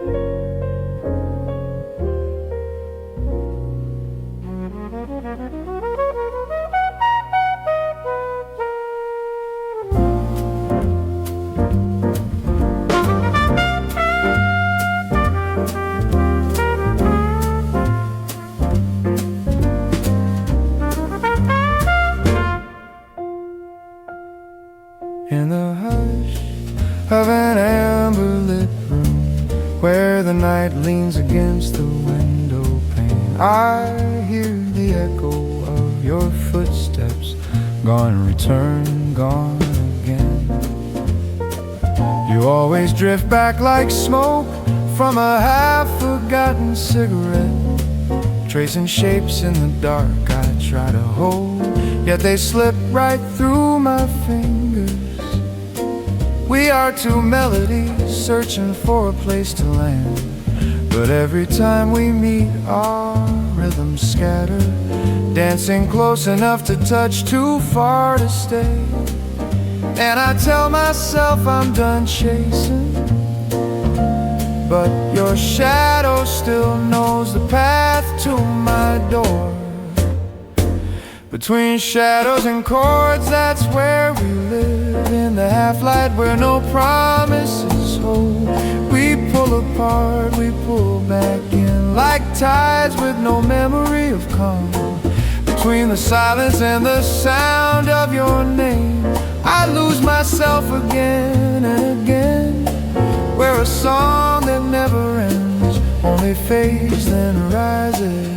In the hush of an amber-lit room, where the night leans against the window pane, I hear the echo of your footsteps, gone, return, gone again. You always drift back like smoke from a half-forgotten cigarette, tracing shapes in the dark I try to hold, yet they slip right through my fingers. We are two melodies searching for a place to land, but every time we meet our rhythms scatter, dancing close enough to touch, too far to stay. And I tell myself I'm done chasing, but your shadow still knows the path to my door. Between shadows and chords, that's where we live, in the half-light where no promises hold. We pull apart, we pull back in, like tides with no memory of calm. Between the silence and the sound of your name, I lose myself again and again, where a song that never ends only fades then rises.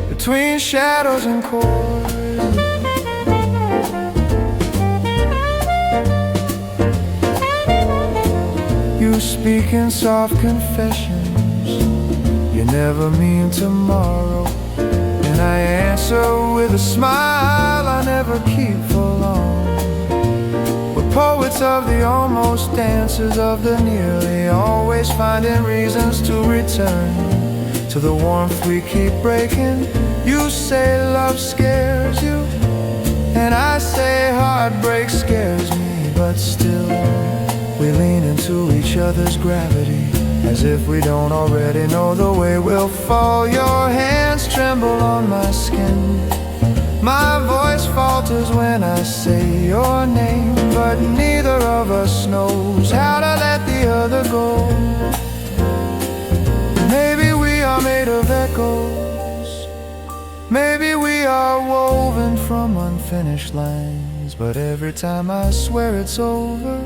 Between shadows and chords, you speak in soft confessions, you never mean tomorrow, and I answer with a smile I never keep for long. We're poets of the almost, dancers of the nearly, always finding reasons to return to the warmth we keep breaking. You say love scares you, and I say heartbreak scares me, but still we lean into each other's gravity, as if we don't already know the way we'll fall. Your hands tremble on my skin, my voice falters when I say your name, but neither of us knows how to let the other go. Maybe we are made of echoes, maybe we are woven from unfinished lines, but every time I swear it's over,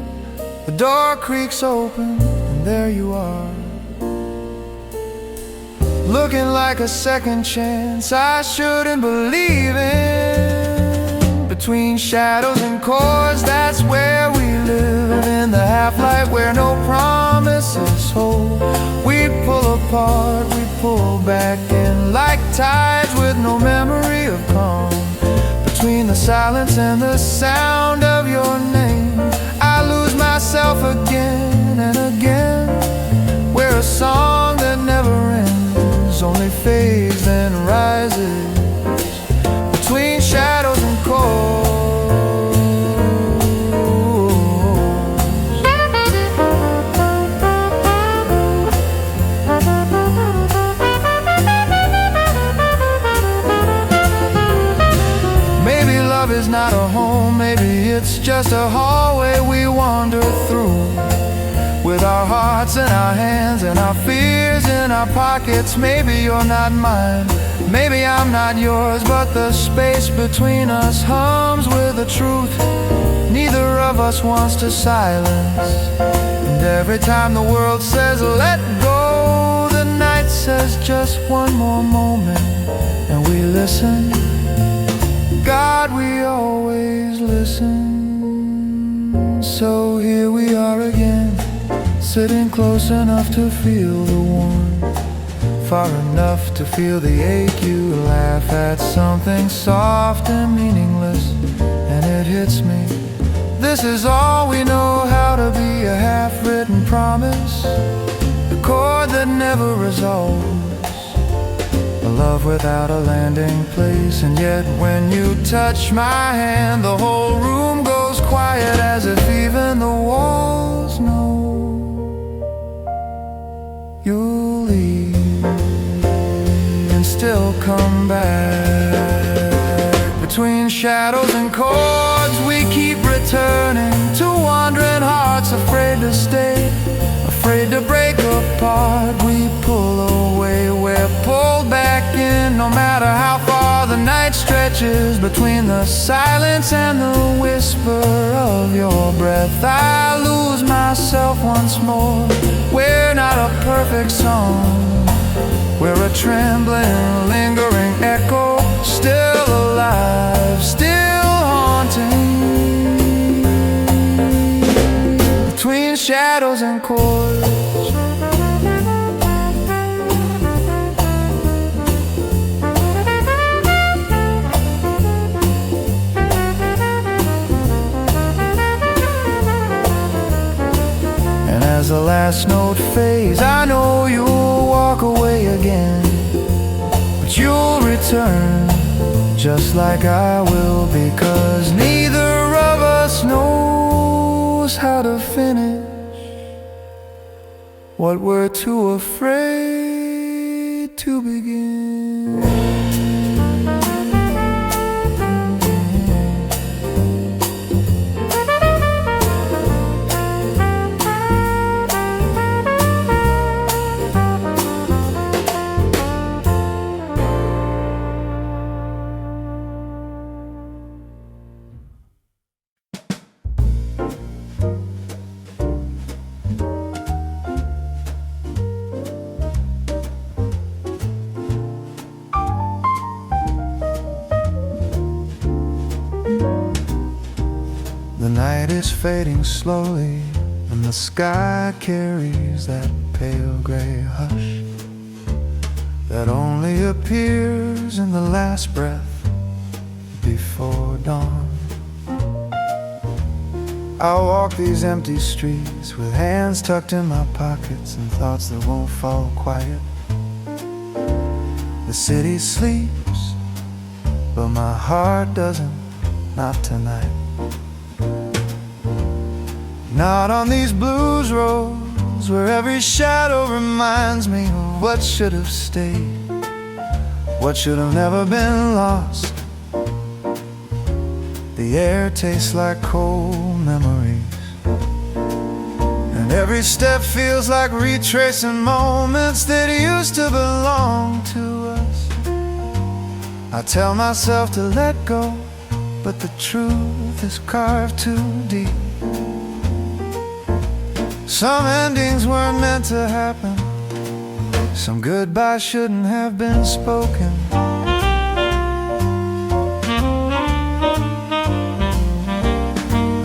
the door creaks open and there you are, looking like a second chance I shouldn't believe in. Between shadows and chords, that's where we live, in the half-light where no promises hold. We pull apart, we pull back in, like tides with no memory of calm. Between the silence and the sound of your name, I lose myself again and again, where a song that never ends only fades then rises. Between shadows and chords, maybe love is not a home, maybe it's just a hallway we wander through, with our hearts in our hands and our fears in our pockets. Maybe you're not mine, maybe I'm not yours, but the space between us hums with the truth neither of us wants to silence. And every time the world says let go, the night says just one more moment, and we listen. God, we always listen. So here we are again, sitting close enough to feel the warmth, far enough to feel the ache. You laugh at something soft and meaningless, and it hits me. This is all we know how to be, a half-written promise, a chord that never resolves, a love without a landing place. And yet when you touch my hand, the whole room goes quiet, as if even the walls know you'll leave and still come back. Between shadows and chords we keep returning to wandering hearts, afraid to stay, afraid to break apart. We pull away, we're pulled back in, no matter how far the night stretches. Between the silence and the whisper of your breath, I lose myself once more. We're not a perfect song, we're a trembling, lingering echo, still alive, still haunting. Between shadows and chords, and as the last note fades, I know you'll walk away again, but you'll return just like I will, because neither of us knows how to finish what we're too afraid to begin. The night is fading slowly, and the sky carries that pale gray hush that only appears in the last breath before dawn. I walk these empty streets with hands tucked in my pockets and thoughts that won't fall quiet. The city sleeps, but my heart doesn't, not tonight. Not on these blues roads where every shadow reminds me of what should have stayed, what should have never been lost. The air tastes like cold memories, and every step feels like retracing moments that used to belong to us. I tell myself to let go, but the truth is carved too deep. Some endings weren't meant to happen, some goodbyes shouldn't have been spoken.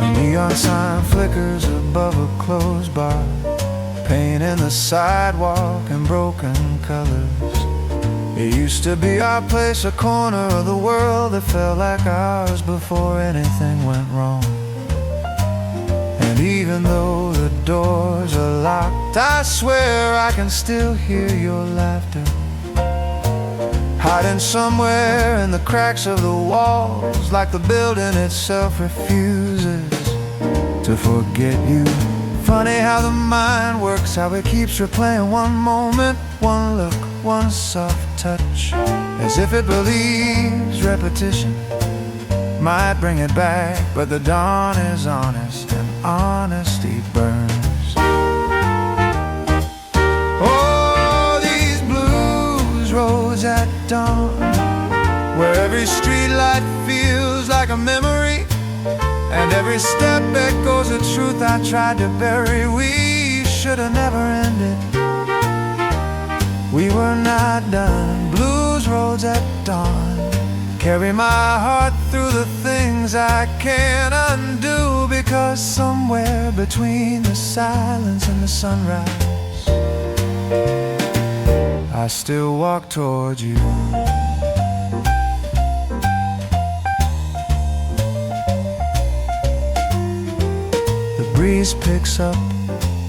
A neon sign flickers above a closed bar, paint in the sidewalk and broken colors. It used to be our place, a corner of the world that felt like ours before anything went wrong. And even though the doors are locked, I swear I can still hear your laughter, hiding somewhere in the cracks of the walls, like the building itself refuses to forget you. Funny how the mind works, how it keeps replaying one moment, one look, one soft touch, as if it believes repetition might bring it back. But the dawn is honest, and honesty burns. Oh, these blues roads at dawn, where every street light feels like a memory, and every step echoes a truth I tried to bury. We should have never ended, we were not done. Blues roads at dawn carry my heart through the things I can't undo, because somewhere between the silence and the sunrise, I still walk towards you. The breeze picks up,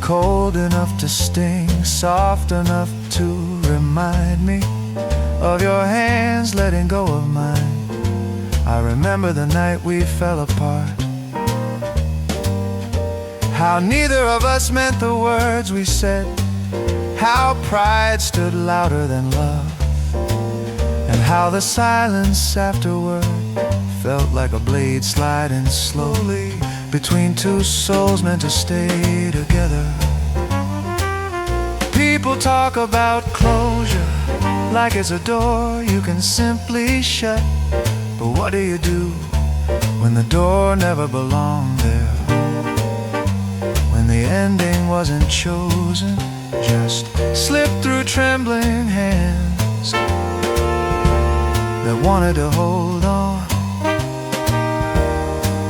cold enough to sting, soft enough to remind me of your hands letting go of mine. I remember the night we fell apart, how neither of us meant the words we said, how pride stood louder than love, and how the silence afterward felt like a blade sliding slowly between two souls meant to stay together. People talk about closure like it's a door you can simply shut. But what do you do when the door never belonged there? When the ending wasn't chosen, just slipped through trembling hands that wanted to hold on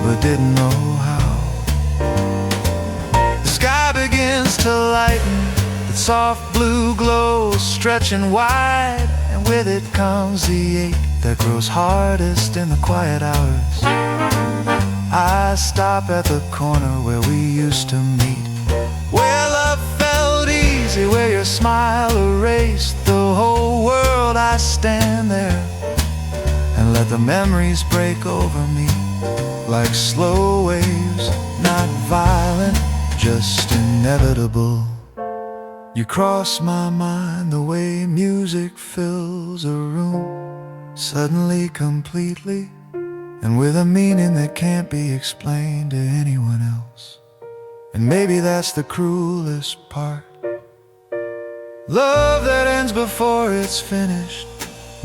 but didn't know how. The sky begins to lighten, the soft blue glow stretching wide, and with it comes the ache that grows hardest in the quiet hours. I stop at the corner where we used to meet, where love felt easy, where your smile erased the whole world. I stand there and let the memories break over me like slow waves, not violent, just inevitable. You cross my mind the way music fills a room, suddenly, completely, and with a meaning that can't be explained to anyone else. And maybe that's the cruelest part. Love that ends before it's finished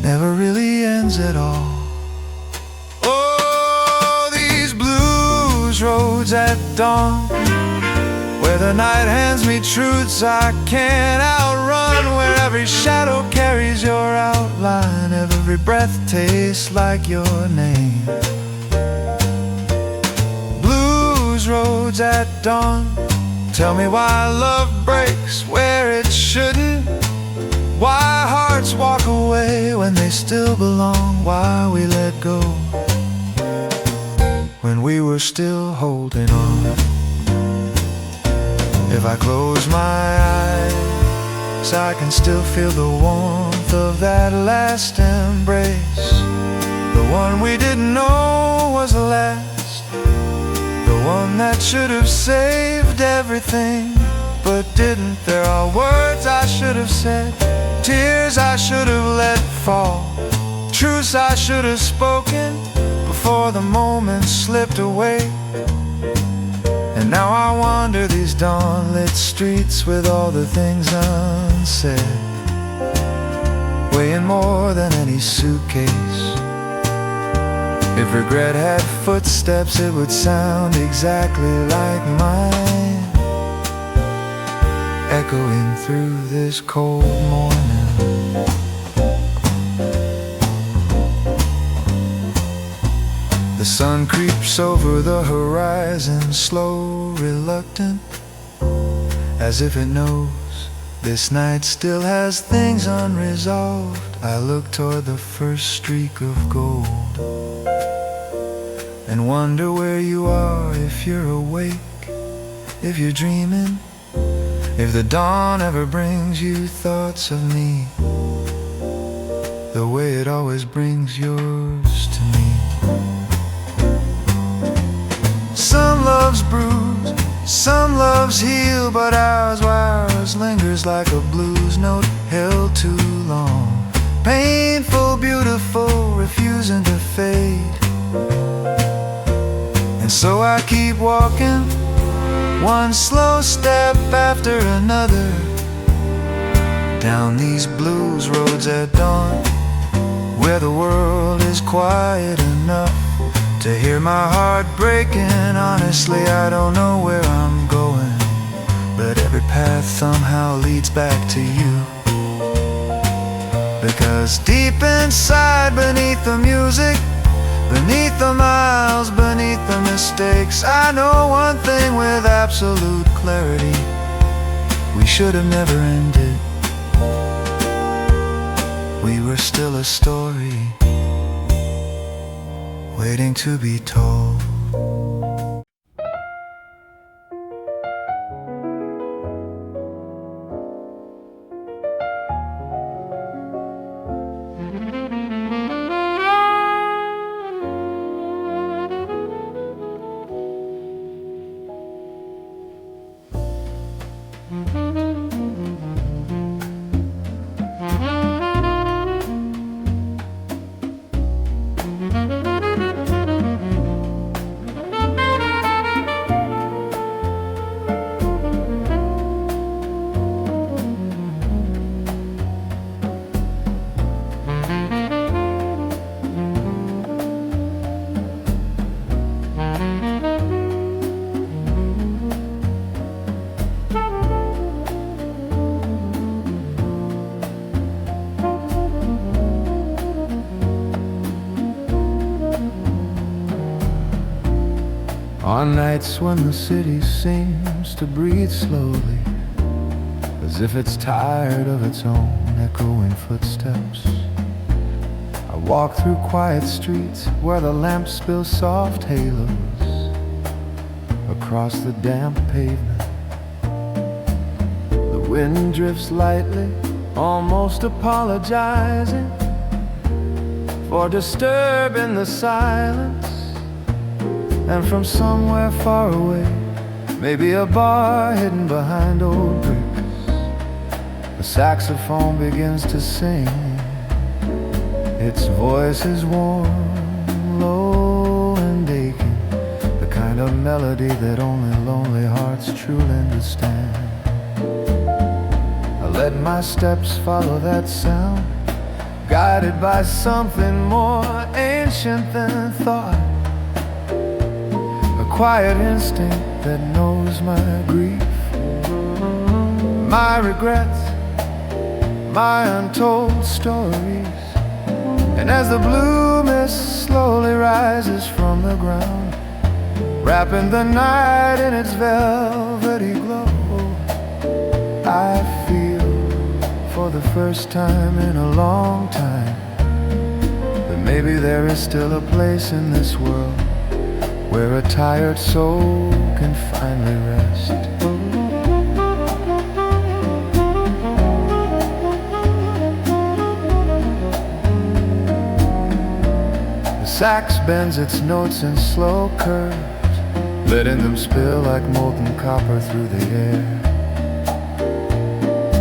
never really ends at all. Oh, these blues roads at dawn, where the night hands me truths I can't outrun, where every shadow carries your outline, every breath tastes like your name. Blues roads at dawn, tell me why love breaks where it shouldn't, why hearts walk away when they still belong, why we let go when we were still holding on. If I close my eyes, I can still feel the warmth of that last embrace, the one we didn't know was the last, the one that should have saved everything but didn't. There are words I should have said, tears I should have let fall, truths I should have spoken before the moment slipped away. And now I wander these dawn-lit streets with all the things unsaid, weighing more than any suitcase. If regret had footsteps, it would sound exactly like mine, echoing through this cold morning. The sun creeps over the horizon, slow, reluctant, as if it knows this night still has things unresolved. I look toward the first streak of gold and wonder where you are, if you're awake, if you're dreaming, if the dawn ever brings you thoughts of me the way it always brings yours to me. Some loves bruise, some loves heal, but ours lingers like a blues note held too long. Painful, beautiful, refusing to fade. And so I keep walking, one slow step after another, down these blues roads at dawn, where the world is quiet enough to hear my heart breaking. Honestly, I don't know where I'm going, but every path somehow leads back to you. Because deep inside, beneath the music, beneath the miles, beneath the mistakes, I know one thing with absolute clarity: we should have never ended. We were still a story waiting to be told. On nights when the city seems to breathe slowly, as if it's tired of its own echoing footsteps, I walk through quiet streets where the lamps spill soft halos across the damp pavement. The wind drifts lightly, almost apologizing for disturbing the silence. And from somewhere far away, maybe a bar hidden behind old bricks, a saxophone begins to sing. Its voice is warm, low and aching, the kind of melody that only lonely hearts truly understand. I let my steps follow that sound, guided by something more ancient than thought, a quiet instinct that knows my grief, my regrets, my untold stories. And as the blue mist slowly rises from the ground, wrapping the night in its velvety glow, I feel for the first time in a long time that maybe there is still a place in this world where a tired soul can finally rest. The sax bends its notes in slow curves, letting them spill like molten copper through the air.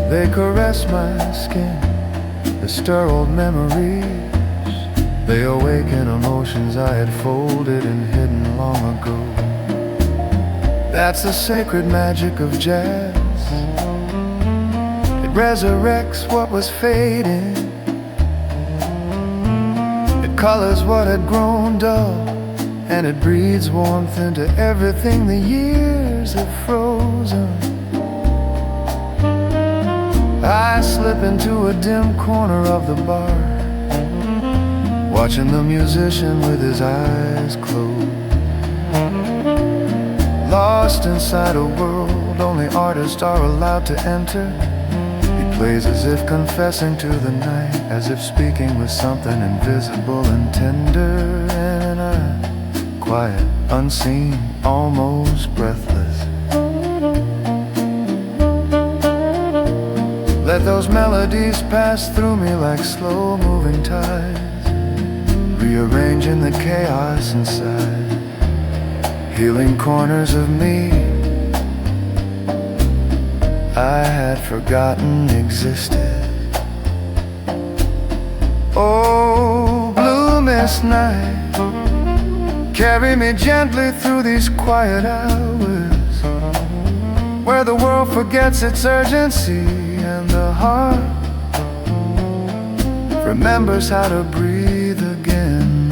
They caress my skin, they stir old memories, they awaken emotions I had folded and hidden long ago. That's the sacred magic of jazz. It resurrects what was fading, it colors what had grown dull, and it breathes warmth into everything the years have frozen. I slip into a dim corner of the bar, watching the musician with his eyes closed, lost inside a world only artists are allowed to enter. He plays as if confessing to the night, as if speaking with something invisible and tender. And I, quiet, unseen, almost breathless, let those melodies pass through me like slow-moving tides, rearranging the chaos inside, healing corners of me I had forgotten existed. Oh, blue mist night, carry me gently through these quiet hours, where the world forgets its urgency and the heart remembers how to breathe again.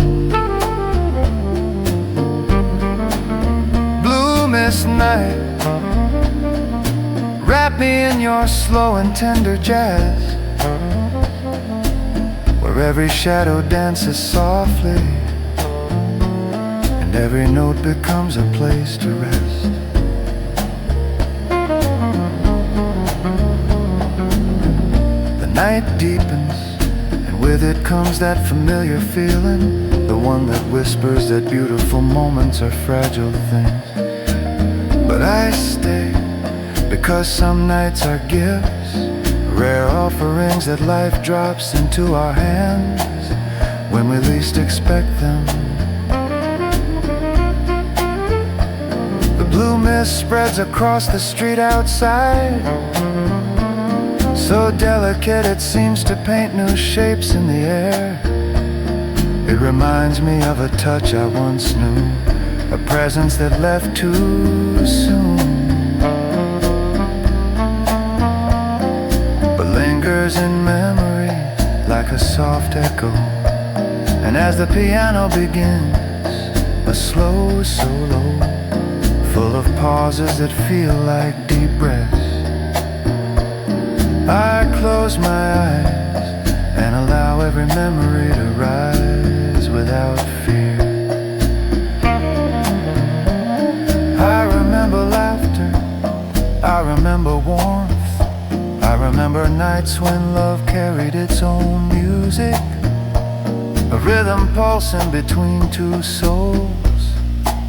Blue mist night, wrap me in your slow and tender jazz, where every shadow dances softly and every note becomes a place to rest. The night deepens, and with it comes that familiar feeling, the one that whispers that beautiful moments are fragile things. But I stay, because some nights are gifts, rare offerings that life drops into our hands when we least expect them. The blue mist spreads across the street outside, so delicate it seems to paint new shapes in the air. It reminds me of a touch I once knew, a presence that left too soon, in memory like a soft echo. And as the piano begins, a slow solo full of pauses that feel like deep breaths, I close my eyes and allow every memory to rise without fear. remember nights when love carried its own music, a rhythm pulsing between two souls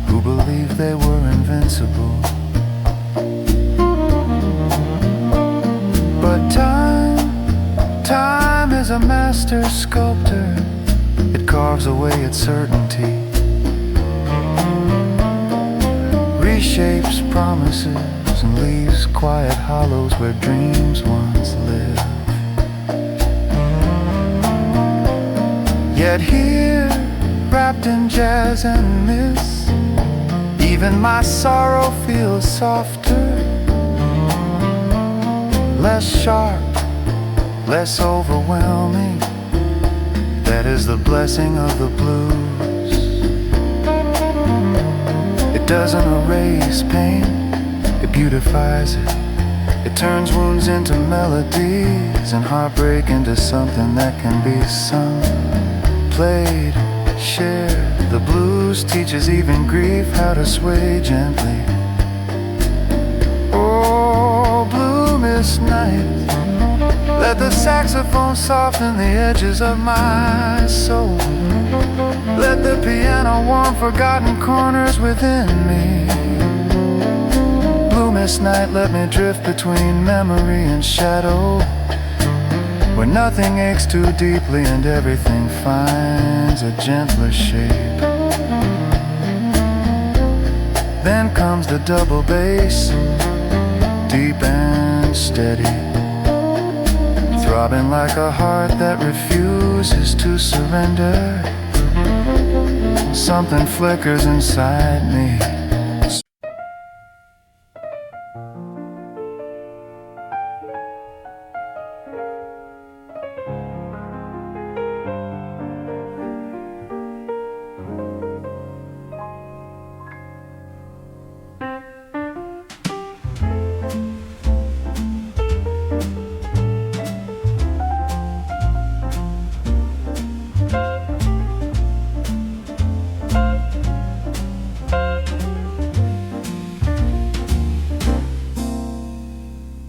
who believed they were invincible. But time is a master sculptor. It carves away its certainty, reshapes promises, and leaves quiet hollows where dreams once lived. Yet here, wrapped in jazz and mist, even my sorrow feels softer, less sharp, less overwhelming. That is the blessing of the blues. It doesn't erase pain, it beautifies it. It turns wounds into melodies and heartbreak into something that can be sung, played, shared. The blues teaches even grief how to sway gently. Oh, blue mist night, let the saxophone soften the edges of my soul. Let the piano warm forgotten corners within me. Blue mist night, let me drift between memory and shadow, where nothing aches too deeply and everything finds a gentler shape. Then comes the double bass, deep and steady, throbbing like a heart that refuses to surrender. Something flickers inside me.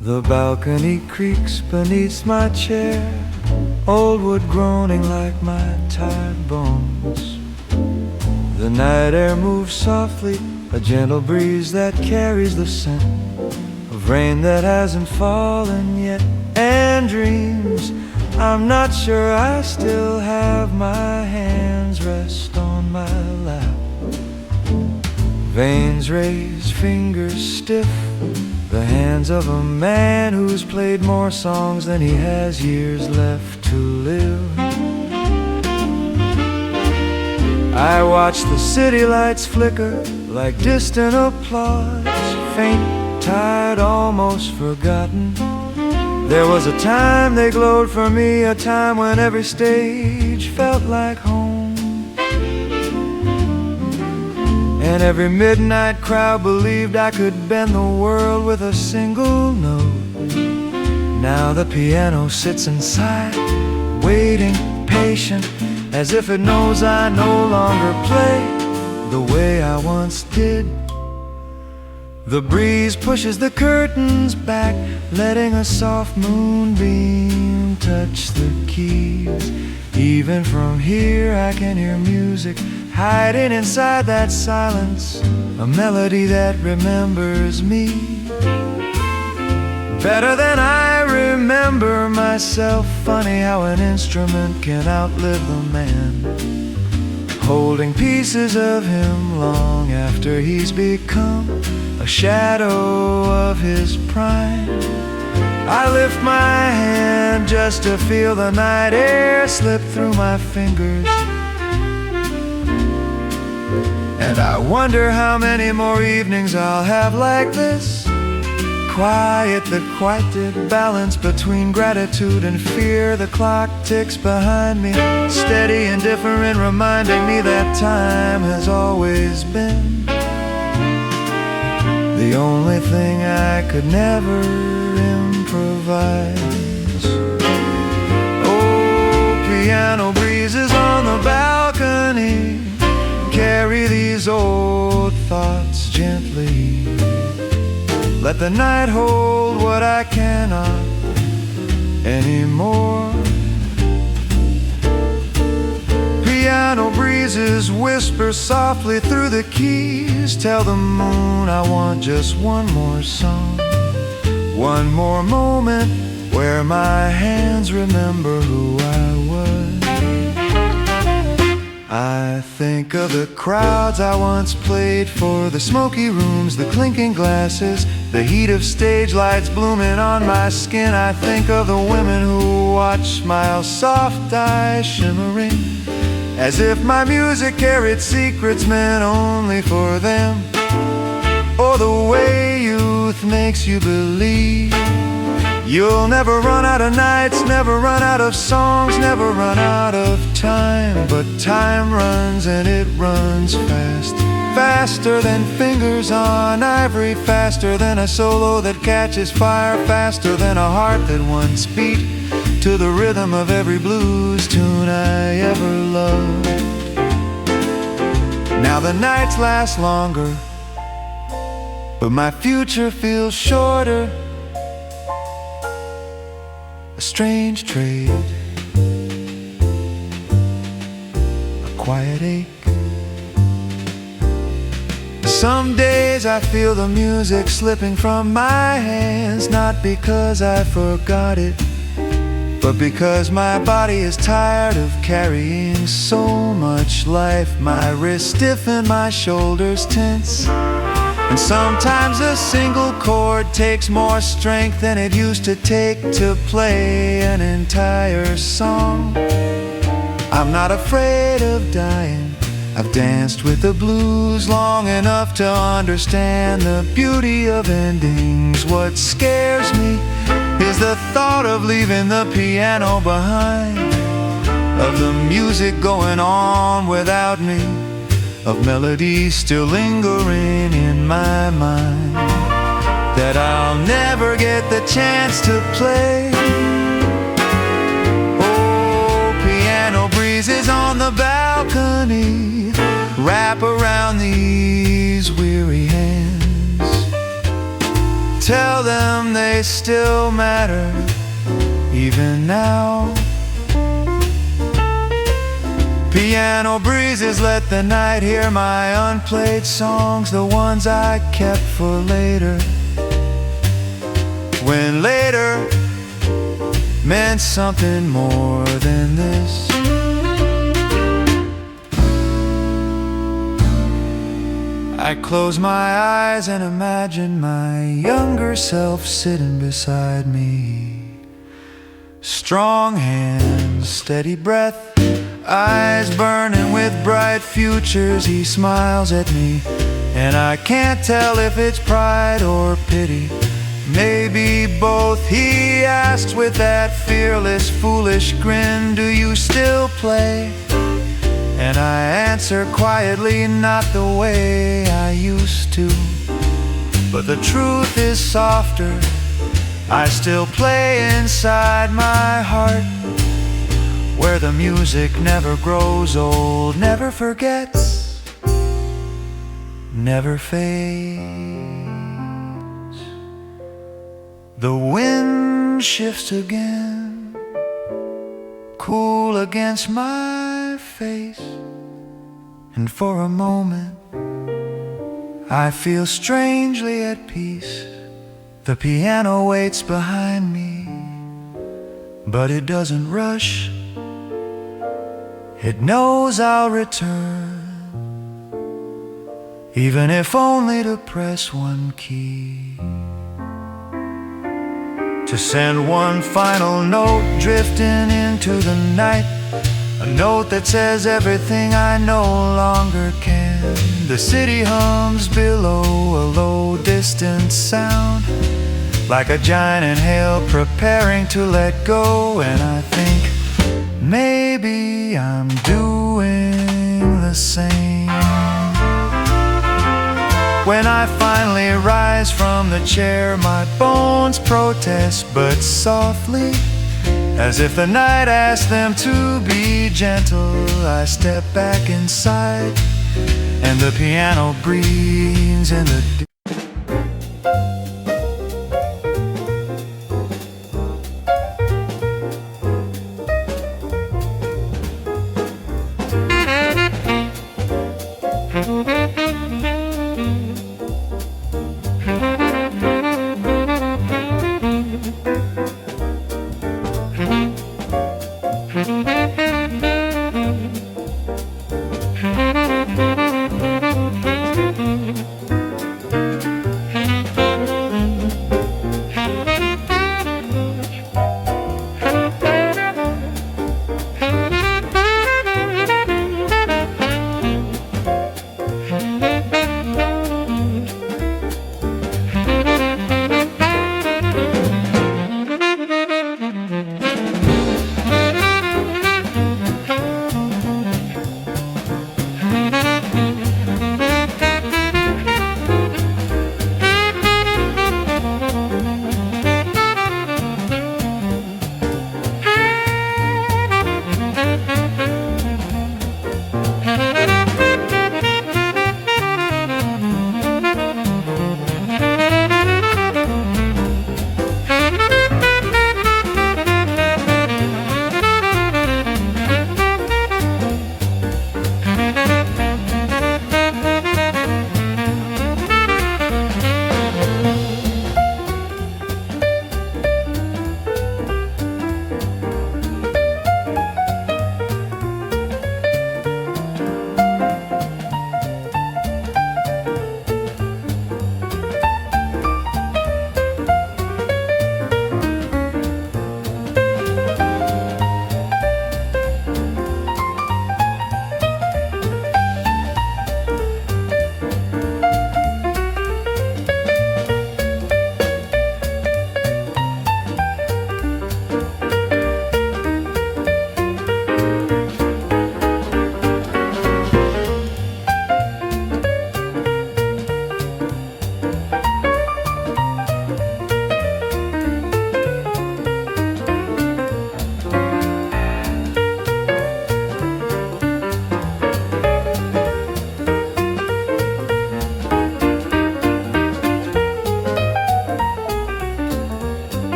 The balcony creaks beneath my chair, old wood groaning like my tired bones. The night air moves softly, a gentle breeze that carries the scent of rain that hasn't fallen yet, and dreams I'm not sure I still have. My hands rest on my lap, veins raised, fingers stiff, the hands of a man who's played more songs than he has years left to live. I watch the city lights flicker like distant applause, faint, tired, almost forgotten. There was a time they glowed for me, a time when every stage felt like home. And every midnight crowd believed I could bend the world with a single note. Now the piano sits inside, waiting, patient, as if it knows I no longer play the way I once did. The breeze pushes the curtains back, letting a soft moonbeam touch the keys. Even from here I can hear music hiding inside that silence, a melody that remembers me better than I remember myself. Funny how an instrument can outlive the man, holding pieces of him long after he's become a shadow of his prime. I lift my hand just to feel the night air slip through my fingers, and I wonder how many more evenings I'll have like this. Quiet, the quieted balance between gratitude and fear. The clock ticks behind me, steady and different, reminding me that time has always been the only thing I could never improvise. Oh, piano breezes on the balcony, carry these old thoughts gently. Let the night hold what I cannot, anymore. Piano breezes whisper softly through the keys, tell the moon I want just one more song, one more moment where my hands remember who I was. I think of the crowds I once played for, the smoky rooms, the clinking glasses, the heat of stage lights blooming on my skin. I think of the women who watch, smiles, soft eyes shimmering, as if my music carried secrets meant only for them. Or the way youth makes you believe you'll never run out of nights, never run out of songs, never run out of time. But time runs and it runs fast, faster than fingers on ivory, faster than a solo that catches fire, faster than a heart that once beat to the rhythm of every blues tune I ever loved. Now the nights last longer, but my future feels shorter. A strange trade, a quiet ache. Some days I feel the music slipping from my hands, not because I forgot it, but because my body is tired of carrying so much life. My wrists stiffen, my shoulders tense, and sometimes a single chord takes more strength than it used to take to play an entire song. I'm not afraid of dying. I've danced with the blues long enough to understand the beauty of endings. What scares me is the thought of leaving the piano behind, of the music going on without me, of melodies still lingering in my mind that I'll never get the chance to play. Oh, piano breezes on the balcony wrap around these weary hands, tell them they still matter even now. Piano breezes let the night hear my unplayed songs, the ones I kept for later, when later meant something more than this. I close my eyes and imagine my younger self sitting beside me. Strong hands, steady breath, eyes burning with bright futures. He smiles at me, and I can't tell if it's pride or pity. Maybe both. He asked with that fearless, foolish grin, do you still play? And I answer quietly, not the way I used to. But the truth is softer. I still play inside my heart, where the music never grows old, never forgets, never fades. The wind shifts again, cool against my face, and for a moment I feel strangely at peace. The piano waits behind me, but it doesn't rush. It knows I'll return, even if only to press one key, to send one final note drifting into the night, a note that says everything I no longer can. The city hums below, a low distant sound, like a giant inhale preparing to let go. And I think maybe I'm doing the same. When I finally rise from the chair, my bones protest, but softly, as if the night asked them to be gentle. I step back inside, and the piano breathes in the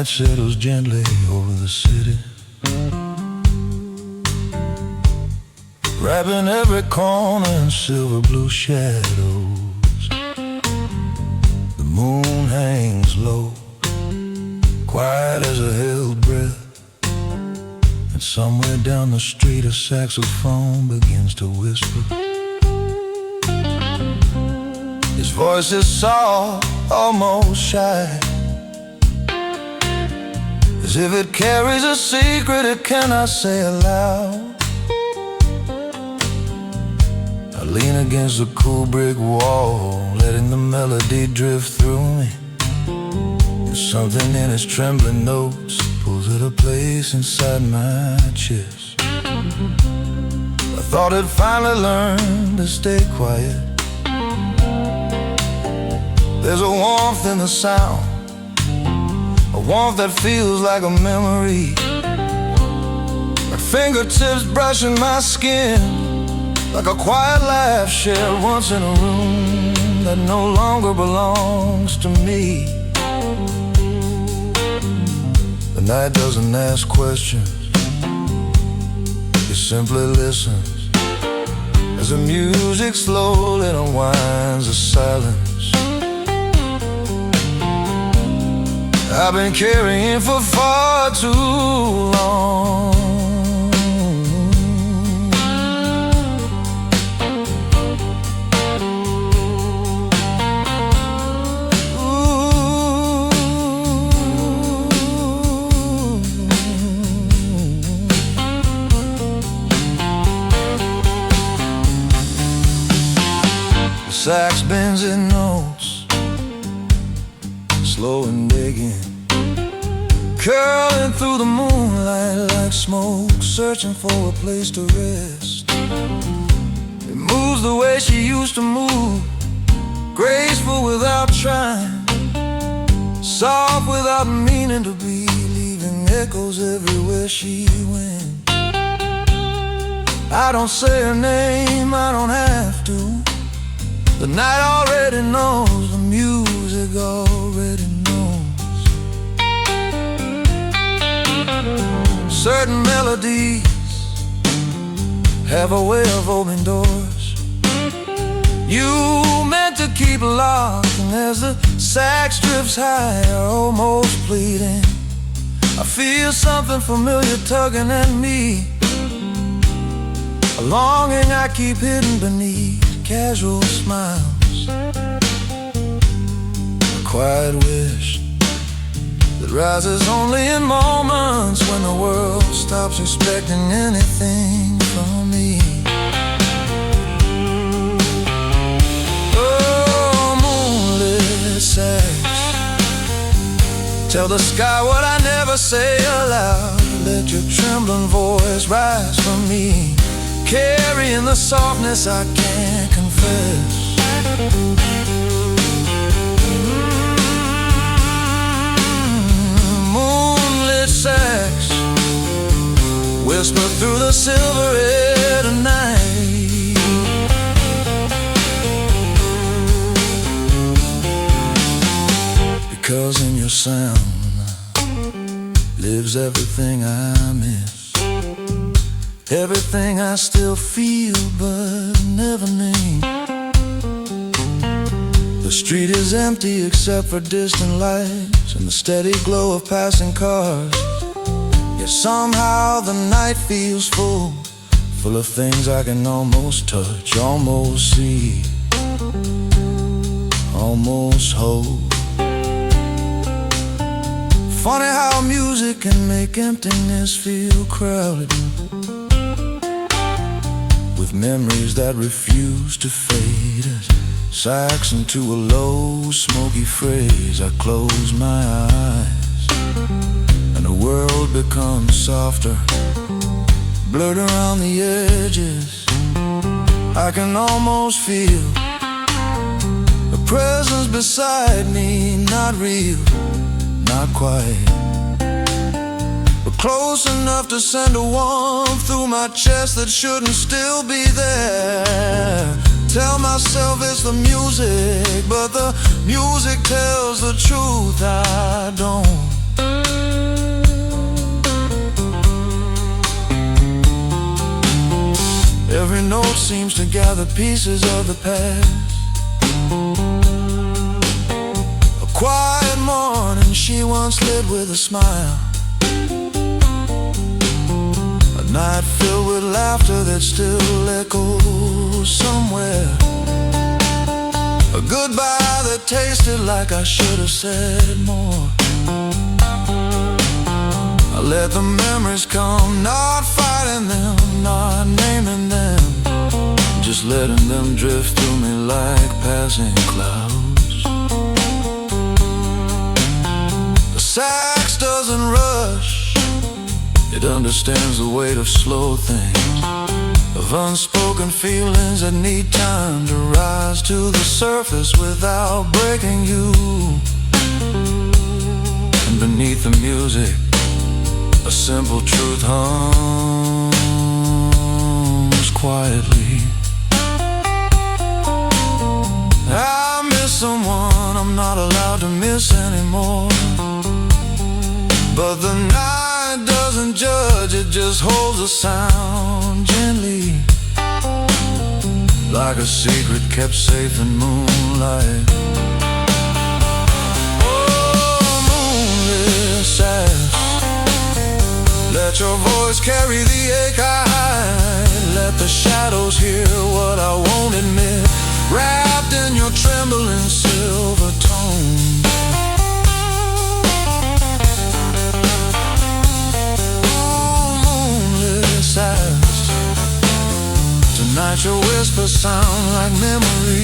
night settles gently over the city, wrapping every corner in silver blue shadows. The moon hangs low, quiet as a held breath, and somewhere down the street a saxophone begins to whisper. His voice is soft, almost shy, as if it carries a secret it cannot say aloud. I lean against the cool brick wall, letting the melody drift through me, and something in its trembling notes pulls at a place inside my chest. I thought I'd finally learned to stay quiet. There's a warmth in the sound, a warmth that feels like a memory, like fingertips brushing my skin, like a quiet laugh shared once in a room that no longer belongs to me. The night doesn't ask questions, it simply listens as the music slowly unwinds the silence I've been carrying for far too long. The sax bends its notes, slow and digging, curling through the moonlight like smoke, searching for a place to rest. It moves the way she used to move, graceful without trying, soft without meaning to be, leaving echoes everywhere she went. I don't say her name, I don't have to. The night already knows, the music already knows. Certain melodies have a way of opening doors you meant to keep locked, and as the sax drifts higher, almost pleading, I feel something familiar tugging at me, a longing I keep hidden beneath casual smiles, a quiet wish that rises only in moments when the world stops expecting anything from me. Oh, moonlit sax, tell the sky what I never say aloud. Let your trembling voice rise from me, carrying the softness I can't confess. Moonlit sax, whisper through the silver air tonight. Because in your sound lives everything I miss, everything I still feel but never name. The street is empty except for distant lights and the steady glow of passing cars. Yet somehow the night feels full, full of things I can almost touch, almost see, almost hold. Funny how music can make emptiness feel crowded with memories that refuse to fade. Sax into a low, smoky phrase, I close my eyes and the world becomes softer, blurred around the edges. I can almost feel a presence beside me, not real, not quite, but close enough to send a warmth through my chest that shouldn't still be there. Tell myself it's the music, but the music tells the truth. I don't Every note seems to gather pieces of the past. A quiet morning she once lit with a smile. A night filled with laughter that still echoes somewhere. A goodbye that tasted like I should have said more. I let the memories come, not fighting them, not naming them, just letting them drift through me like passing clouds. The sax doesn't rush, it understands the weight of slow things, of unspoken feelings that need time to rise to the surface without breaking you. And beneath the music, a simple truth hums quietly. I miss someone I'm not allowed to miss anymore. But the night doesn't judge, it just holds the sound gently, like a secret kept safe in moonlight. Oh, moonless ass, let your voice carry the ache I hide. Let the shadows hear what I won't admit, wrapped in your trembling silver tone. Tonight your whispers sound like memories